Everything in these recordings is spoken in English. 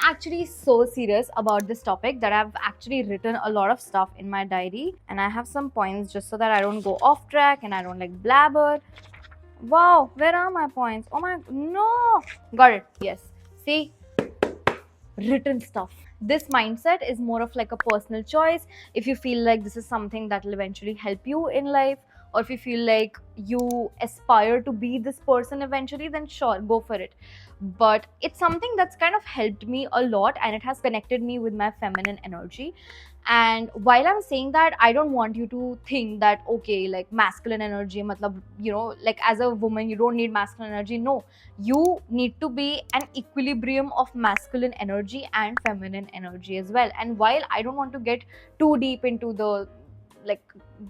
actually so serious about this topic that I've actually written a lot of stuff in my diary, and I have some points just so that I don't go off track and I don't like blabber. Wow, where are my points? Oh my, no! Got it. Yes. See? Written stuff. This mindset is more of like a personal choice. If you feel like this is something that will eventually help you in life, or if you feel like you aspire to be this person eventually, then sure, go for it. But it's something that's kind of helped me a lot, and it has connected me with my feminine energy. And while I'm saying that, I don't want you to think that, okay, like masculine energy matlab, like as a woman you don't need masculine energy. No, you need to be an equilibrium of masculine energy and feminine energy as well. And while I don't want to get too deep into the like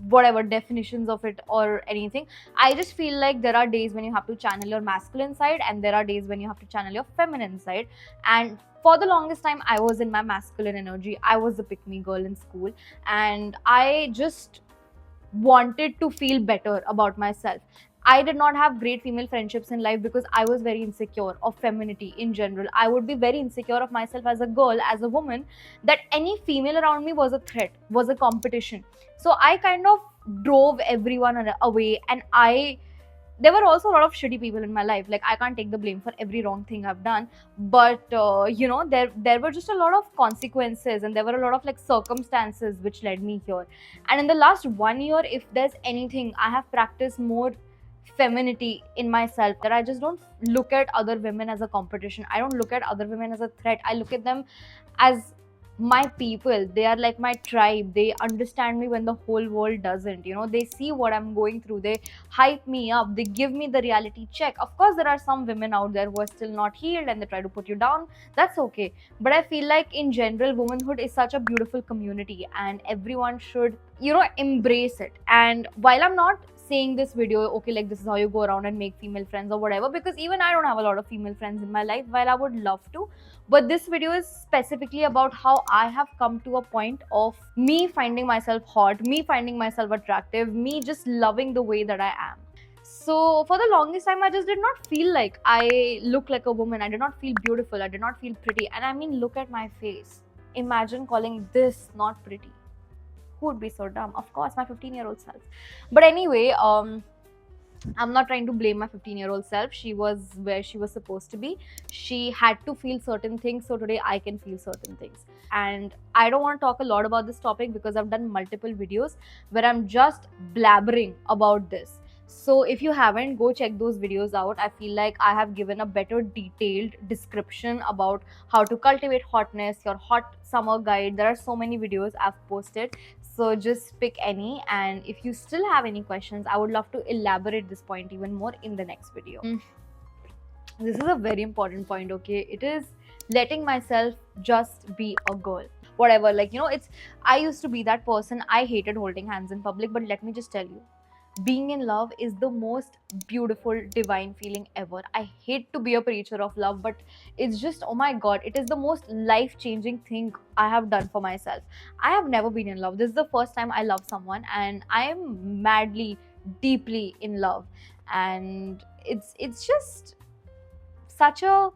whatever definitions of it or anything, I just feel like there are days when you have to channel your masculine side and there are days when you have to channel your feminine side. And for the longest time I was in my masculine energy. I was the pick me girl in school, and I just wanted to feel better about myself. I did not have great female friendships in life because I was very insecure of femininity in general. I would be very insecure of myself as a girl, as a woman, that any female around me was a threat, was a competition. So I kind of drove everyone away, and there were also a lot of shitty people in my life. Like, I can't take the blame for every wrong thing I've done, but there were just a lot of consequences, and there were a lot of like circumstances which led me here. And in the last 1 year, if there's anything, I have practiced more femininity in myself, that I just don't look at other women as a competition. I don't look at other women as a threat. I look at them as my people. They are like my tribe. They understand me when the whole world doesn't. They see what I'm going through. They hype me up. They give me the reality check. Of course, there are some women out there who are still not healed and they try to put you down. That's okay. But I feel like in general, womanhood is such a beautiful community, and everyone should, embrace it. And while I'm not saying this video, okay, like this is how you go around and make female friends or whatever, because even I don't have a lot of female friends in my life, while I would love to. But this video is specifically about how I have come to a point of me finding myself hot, me finding myself attractive, me just loving the way that I am. So for the longest time, I just did not feel like I look like a woman. I did not feel beautiful. I did not feel pretty. And I mean, look at my face. Imagine calling this not pretty. Who would be so dumb? Of course, my 15-year-old self. But anyway, I'm not trying to blame my 15-year-old self. She was where she was supposed to be. She had to feel certain things, so today I can feel certain things. And I don't want to talk a lot about this topic because I've done multiple videos where I'm just blabbering about this. So if you haven't, go check those videos out. I feel like I have given a better detailed description about how to cultivate hotness, your hot summer guide. There are so many videos I've posted. So just pick any, and if you still have any questions, I would love to elaborate this point even more in the next video. This is a very important point, okay? It is letting myself just be a girl. Whatever, like, I used to be that person. I hated holding hands in public, but let me just tell you, being in love is the most beautiful, divine feeling ever. I hate to be a preacher of love, but it's just, oh my god, it is the most life-changing thing I have done for myself. I have never been in love. This is the first time I love someone, and I am madly, deeply in love. And it's just such a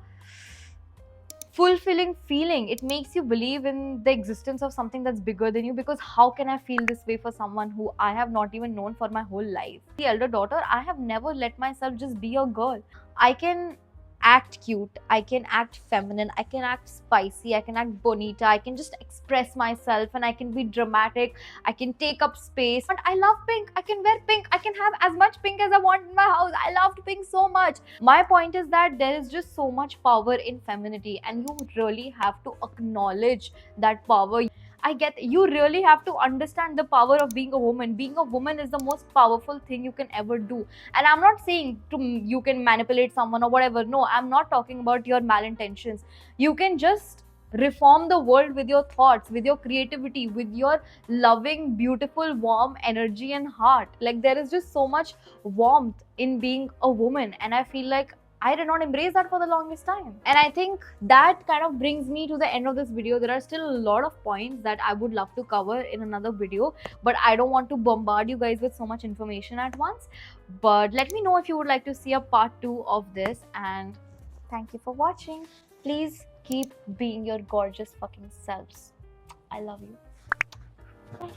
fulfilling feeling. It makes you believe in the existence of something that's bigger than you, because how can I feel this way for someone who I have not even known for my whole life? The elder daughter, I have never let myself just be a girl. I can act cute, I can act feminine, I can act spicy, I can act bonita, I can just express myself, and I can be dramatic, I can take up space. But I love pink, I can wear pink, I can have as much pink as I want in my house. I loved pink so much. My point is that there is just so much power in femininity, and you really have to acknowledge that power. I get you really have to understand the power of being a woman. Being a woman is the most powerful thing you can ever do. And I'm not saying you can manipulate someone or whatever. No, I'm not talking about your malintentions. You can just reform the world with your thoughts, with your creativity, with your loving, beautiful, warm energy and heart. Like, there is just so much warmth in being a woman, and I feel like I did not embrace that for the longest time. And I think that kind of brings me to the end of this video. There are still a lot of points that I would love to cover in another video, but I don't want to bombard you guys with so much information at once. But let me know if you would like to see a part 2 of this, and thank you for watching. Please Keep being your gorgeous fucking selves. I love you. Bye.